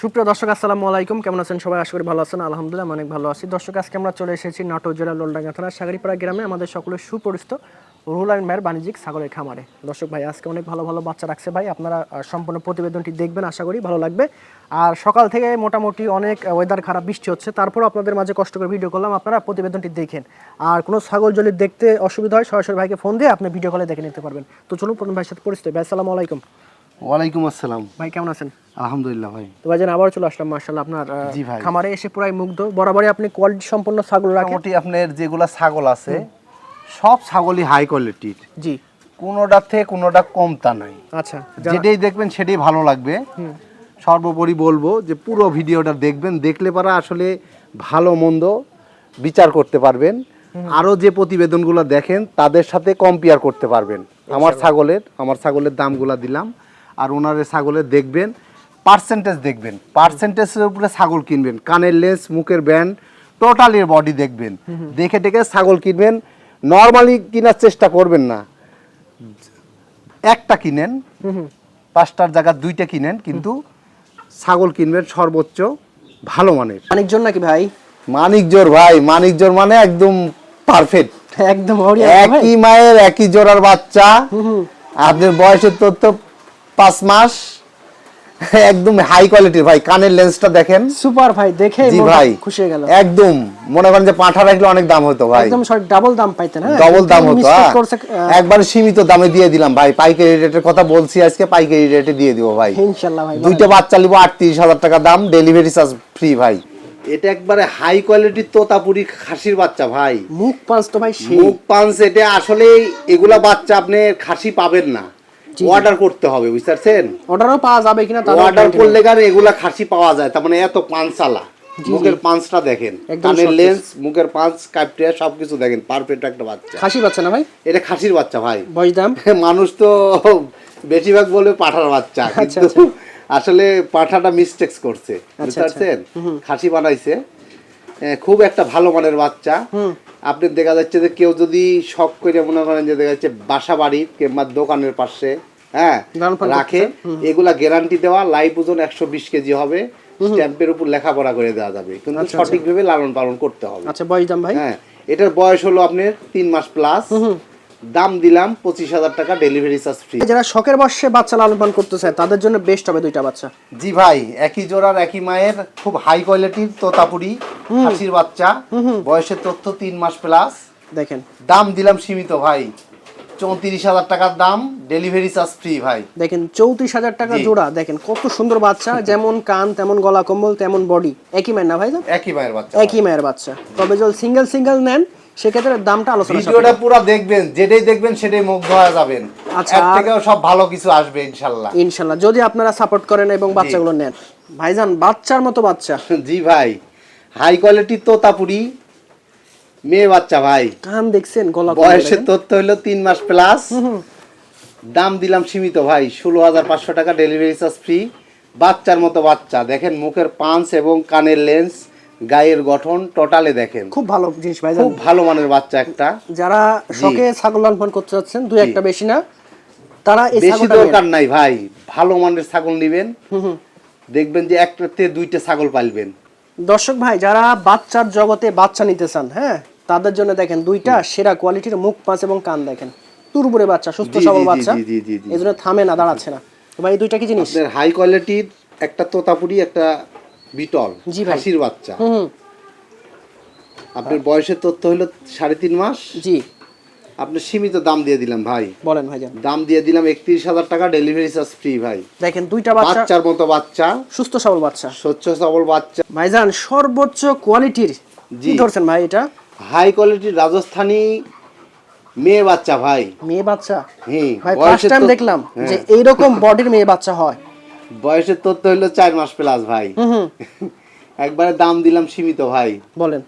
সুপ্রিয় দর্শক আসসালামু আলাইকুম, কেমন আছেন সবাই? আশা করি ভালো আছেন। আলহামদুলিল্লাহ অনেক ভালো আছি। দর্শক আজকে আমরা চলে এসেছি নাটোর জেলার লোলডাঙ্গা থানার সাগরিপাড়া গ্রামে আমাদের সকলের সুপরিচিত রুহুল আমিন ভাইয়ের বাণিজ্যিক ছাগলের খামারে। দর্শক ভাই আজকে অনেক ভালো ভালো বাচ্চা রাখছে ভাই, আপনারা সম্পূর্ণ প্রতিবেদনটি দেখবেন, আশা করি ভালো লাগবে। আর সকাল থেকে মোটামুটি অনেক ওয়েদার খারাপ, বৃষ্টি হচ্ছে, তারপরও আপনাদের মাঝে কষ্ট করে ভিডিও করলাম, আপনারা প্রতিবেদনটি দেখেন। আর কোনো ছাগল যদি দেখতে অসুবিধা হয় সরাসরি ভাইকে ফোন দিয়ে আপনি ভিডিও কলে দেখে নিতে পারবেন। তো চলুন প্রথম ভাইয়ের সাথে পরিচিত। ভাই আসসালামু আলাইকুম। ওয়ালাইকুম আসসালাম। ভাই কেমন আছেন? আলহামদুলিল্লাহ ভাই। তো ভাইজান আবার চলে আসলাম মাশাআল্লাহ আপনার খামারে এসে পুরাই মুগ্ধ। বরাবরই আপনি কোয়ালিটি সম্পন্ন ছাগল রাখেন। মোটামুটি আপনার যেগুলা ছাগল আছে সব ছাগলই হাই কোয়ালিটির। জি, কোনোটা থেকে কোনোটা কম তা নাই। আচ্ছা, যেটাই দেখবেন সেটাই ভালো লাগবে। সর্বোপরি বলবো যে পুরো ভিডিওটা দেখবেন, দেখলে পারা আসলে ভালো মন্দ বিচার করতে পারবেন। আরও যে প্রতিবেদনগুলো দেখেন তাদের সাথে কম্পেয়ার করতে পারবেন। আমার ছাগলের দামগুলো দিলাম, আর ওনারের ছাগলের দেখবেন, পার্সেন্টেজ দেখবেন, পার্সেন্টেজের উপরে ছাগল কিনবেন। কানের লেন্স, মুখের ব্যান্ড, টোটালের বডি দেখবেন, দেখে টেকে ছাগল কিনবেন। নর্মালি কেনার চেষ্টা করবেন না, একটা কিনেন, 5টার জায়গা 2টা কিনেন, কিন্তু ছাগল কিনবেন সর্বোচ্চ ভালো মানের। মানিকজন নাকি ভাই? মানিকজোর ভাই, মানিকজোর মানে একদম পারফেক্ট, একদম একই মায়ের একই জোড়ার বাচ্চা। আপনার বয়সের তথ্য 5 মাস, একদম হাই কোয়ালিটির ভাই। কানের লেন্সটা দেখেন, সুপার ভাই, দেখে জি ভাই খুশি হয়ে গেল। একদম মনে করেন যে পাঁঠা রাখলে অনেক দাম হতো ভাই, একদম সরি ডাবল দাম পাইতেন। হ্যাঁ, ডবল দাম হতো। একবার সীমিত দামে দিয়ে দিলাম ভাই, পাইকারি রেটের কথা বলছি, আজকে পাইকারি রেটে দিয়ে দিব ভাই ইনশাআল্লাহ ভাই। 2টা বাচ্চা নিব 38,000 টাকা দাম, ডেলিভারি চার্জ ফ্রি ভাই। এটা একবারে হাই কোয়ালিটির তোতাপুরি খাসির বাচ্চা ভাই। মুখ পাঁচ তো ভাই সেই মুখ পাঁচ। এটা আসলে এগুলা বাচ্চা আপনি খাসি পাবেন না, অর্ডার করতে হবে, বুঝতে পারছেন? অর্ডারও পাওয়া যাবে কিনা তার অর্ডার করলে গান এগুলা খাসি পাওয়া যায়। তার মানে এত পাঁচসালা, মুখের পাঁচটা দেখেন, কানের লেন্স, মুখের পাঁচ, কাপড়ে সবকিছু দেখেন, পারফেক্ট একটা বাচ্চা। খাসি বাচ্চা না ভাই? এটা খাসির বাচ্চা ভাই। বয়স দাম মানুষ তো বেশিরভাগ বলবে পাঠার বাচ্চা, কিন্তু আসলে পাঠাটা মিস্টেক্স করছে, বুঝতে পারছেন? খাসি বানাইছে, খুব একটা ভালো মানের বাচ্চা। আপনি দেখা যাচ্ছে যে কেউ যদি শখ করে মনে করেন যে দেখা যাচ্ছে বাসা বাড়ি কিংবা দোকানের পাশে হ্যাঁ রাখে, এগুলা গ্যারান্টি দেওয়া, লাইভ ওজন 120 কেজি হবে, স্ট্যাম্পের উপর লেখাপড়া করে দেওয়া যাবে, কিন্তু সঠিকভাবে লালন পালন করতে হবে। আচ্ছা, বয়স দাম ভাই? হ্যাঁ, এটার বয়স হলো আপনার 3 মাস প্লাস। দাম দিলাম 25,000 টাকা, ডেলিভারি চার্জ ফ্রি। যারা শখের বয়সে বাচ্চা লালন পালন করতে চায় তাদের জন্য বেস্ট হবে 2টা বাচ্চা। জি ভাই, একই জোড়ার একই মায়ের খুব হাই কোয়ালিটির তোতাপুরি খাসির বাচ্চা, বয়সের তথ্য 3 মাস প্লাস। দেখেন দাম দিলাম সীমিত ভাই, 34,000 টাকার দাম, ডেলিভারি চার্জ ফ্রি ভাই। দেখেন 34,000 টাকা জোড়া। দেখেন কত সুন্দর বাচ্চা, যেমন কান তেমন গলা কম্বল তেমন বডি। একই মায়ের না ভাই? একই মায়ের বাচ্চা, একই মায়ের বাচ্চা। তবে যদি সিঙ্গেল নেন সেক্ষেত্রে দামটা আলোচনা। ভিডিওটা পুরো দেখবেন, যেটাই দেখবেন সেটাই মুগ্ধ হয়ে যাবেন। আচ্ছা, এর থেকেও সব ভালো কিছু আসবে ইনশাআল্লাহ, ইনশাআল্লাহ, যদি আপনারা সাপোর্ট করেন এবং বাচ্চাগুলো নেন। ভাইজান বাচ্চার মতো বাচ্চা। জি ভাই, হাই কোয়ালিটির তোতাপুরি মেয়ে বাচ্চা ভাই। কান দেখছেন, গলা, বয়সের তথ্য হলো 3 মাস প্লাস। দাম দিলাম সীমিত ভাই, 16,500 টাকা, ডেলিভারি চার্জ ফ্রি। বাচ্চার মতো বাচ্চা, দেখেন মুখের পাঁচ এবং কানের লেন্স, গায়ের গঠন টোটালে দেখেন, খুব ভালো জিনিস ভাই, খুব ভালো মানের বাচ্চা একটা। যারা শখে ছাগল লালন পালন করতে যাচ্ছেন, 2-1টা বেশি না, তারা এই বেশি দরকার নাই ভাই, ভালো মানের ছাগল নেবেন, দেখবেন যে একটাতে 2টা ছাগল পালবেন। দর্শক ভাই, যারা বাচ্চার জগতে বাচ্চা নিতে চান, হ্যাঁ, তাদের জন্য দেখেন 2টা সেরা কোয়ালিটির মুখ পাঁচ এবং কান দেখেন, তুরবুরে বাচ্চা, সুস্থ সবল বাচ্চা, এজন্য থামে না, দাঁড়াচ্ছে না। তো ভাই 2টা কি জিনিস? হাই কোয়ালিটির একটা তোতাপুরি, একটা বিটল খাসির বাচ্চা। আপনার বয়সের তথ্য হলো 3.5 মাস। জি, আপনি সীমিত দাম দিয়ে দিলাম ভাই। বলেন ভাইজান। দাম দিয়ে দিলাম 31,000 টাকা, ডেলিভারি চার্জ ফ্রি ভাই। দেখেন 2টা বাচ্চা, বাচ্চার মতো বাচ্চা, সুস্থ সবল বাচ্চা, স্বচ্ছ সবল বাচ্চা ভাইজান, সর্বোচ্চ কোয়ালিটির। কি ধরছেন ভাই এটা? হাই কোয়ালিটির রাজস্থানী মেয়ে বাচ্চা ভাই। মেয়ে বাচ্চা? হ্যাঁ ভাই, ফার্স্ট টাইম দেখলাম যে এইরকম বডির মেয়ে বাচ্চা হয়। বয়সের তথ্য হলো 4 মাস প্লাস ভাই। একবারে দাম দিলাম সীমিত ভাই, বলেন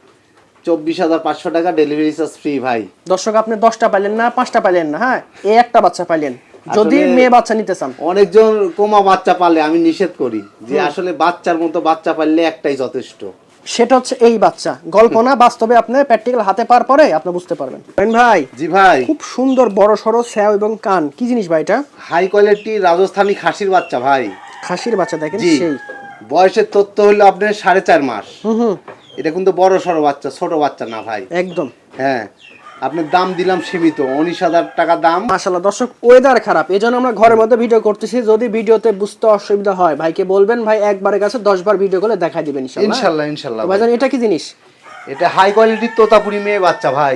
24,500 টাকা, ডেলিভারি চার্জ ফ্রি ভাই। দর্শক, আপনি 10টা পাইলেন না, 5টা পাইলেন না, হ্যাঁ, এই একটা বাচ্চা পাইলেন। যদি মেয়ে বাচ্চা নিতে চান, অনেকজন কোমা বাচ্চা পালে আমি নিষেধ করি যে আসলে বাচ্চার মতো বাচ্চা পাললে একটাই যথেষ্ট, সেটা হচ্ছে এই বাচ্চা। গল্প না, বাস্তবে আপনি প্র্যাকটিক্যাল হাতে পাওয়ার পরে আপনি বুঝতে পারবেন। ভাই, জি ভাই, খুব সুন্দর বড় সরো স্যাও এবং কান। কি জিনিস ভাই এটা? হাই কোয়ালিটি রাজস্থানী খাসির বাচ্চা ভাই। খাসির বাচ্চা দেখেন, সেই বয়সের তথ্য হলো আপনার 4.5 মাস। এটা কিন্তু বড় সড়ো বাচ্চা, ছোট বাচ্চা না ভাই। একদম। হ্যাঁ, আপনার দাম দিলাম সীমিত 19,000 টাকা দাম। মাশাআল্লাহ দর্শক, ওয়েদার খারাপ, এজন্য আমরা ঘরের মধ্যে ভিডিও করতেছি। যদি ভিডিওতে বুঝতে অসুবিধা হয় ভাইকে বলবেন, ভাই একবারের কাছে 10 বার ভিডিও করে দেখাই দিবেন ইনশাআল্লাহ। ইনশাআল্লাহ ইনশাআল্লাহ। ভাইজান এটা কি জিনিস? এটা হাই কোয়ালিটির তোতাপুরি মেয়ে বাচ্চা ভাই।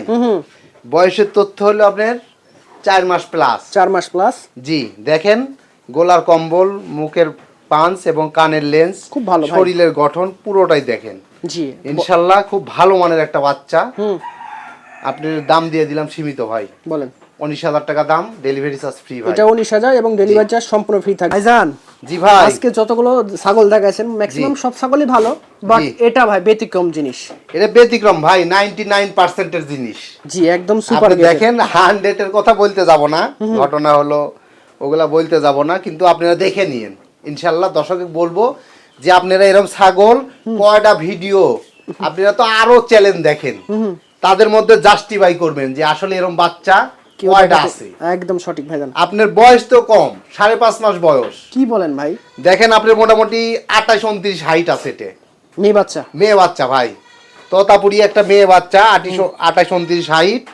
বয়সের তথ্য হলো আপনার 4 মাস প্লাস। 4 মাস প্লাস। জি, দেখেন গলার কম্বল, মুখের পাঞ্চ এবং কানের লেন্স, খুব ভালো ভাই। শরীরের গঠন পুরোটাই দেখেন। জি ইনশাআল্লাহ খুব ভালো মানের একটা বাচ্চা। আপনার দাম দিয়ে দিলাম সীমিত ভাই। বলেন। 19,000 টাকা দাম, ডেলিভারি চার্জ ফ্রি ভাই। এটা 19,000 এবং ডেলিভারি চার্জ সম্পূর্ণ ফ্রি থাকবে। ভাইজান জি ভাই, আজকে যতগুলো ছাগল দেখাইছেন ম্যাক্সিমাম সব ছাগলই ভালো, বাট এটা ভাই ব্যতিক্রম জিনিস। এটা ব্যতিক্রম ভাই, 99% এর জিনিস। জি একদম সুপার। আপনি দেখেন 100 এর কথা বলতে যাব না, ঘটনা হলো ওগুলা বলতে যাব না, কিন্তু আপনারা দেখে নিয়েন। ইনশাআল্লাহ দর্শককে বলবো যে আপনারা এরকম ছাগল কয়টা ভিডিও আপনারা তো আরো চ্যালেঞ্জ দেখেন, তাদের মধ্যে জাস্টিফাই করবেন যে আসলে এরকম বাচ্চা কয়টা আছে। একদম সঠিক ভাইজান। আপনার বয়স তো কম, 5.5 মাস বয়স। কি বলেন ভাই? দেখেন আপনার মোটামুটি 28-29 হাইট আছে। এটা মেয়ে বাচ্চা। মেয়ে বাচ্চা ভাই, তোতাপুরি একটা মেয়ে বাচ্চা, 28-29 হাইট।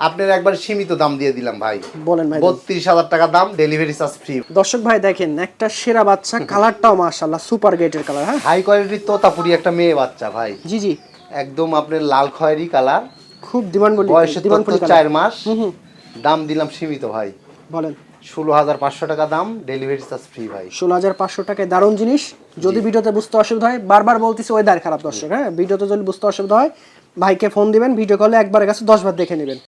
আপনার একবার সীমিত দাম দিয়ে দিলাম ভাই। বলেন ভাই। 32,000 টাকা দাম, ডেলিভারি চার্জ ফ্রি। দর্শক ভাই দেখেন একটা সেরা বাচ্চা, কালারটাও মাশাআল্লাহ সুপার গেটের কালার। হ্যাঁ, হাই কোয়ালিটির তোতাপুরি একটা মেয়ে বাচ্চা ভাই। জি জি, একদম আপনার লাল খয়েরি কালার, খুব ডিমান্ড বলি। বয়সের তথ্য 4 মাস। দাম দিলাম সীমিত ভাই। বলেন। 16,500 টাকা দাম, ডেলিভারি চার্জ ফ্রি ভাই। 16,500 টাকায় দারুণ জিনিস। যদি ভিডিওতে বুঝতে অসুবিধা হয়, বারবার বলতেছি ওয়েদার খারাপ দর্শক, হ্যাঁ ভিডিওতে যদি বুঝতে অসুবিধা হয় ভাইকে ফোন দিবেন, ভিডিও কলে একবারের কাছে 10 বার দেখে নেবেন।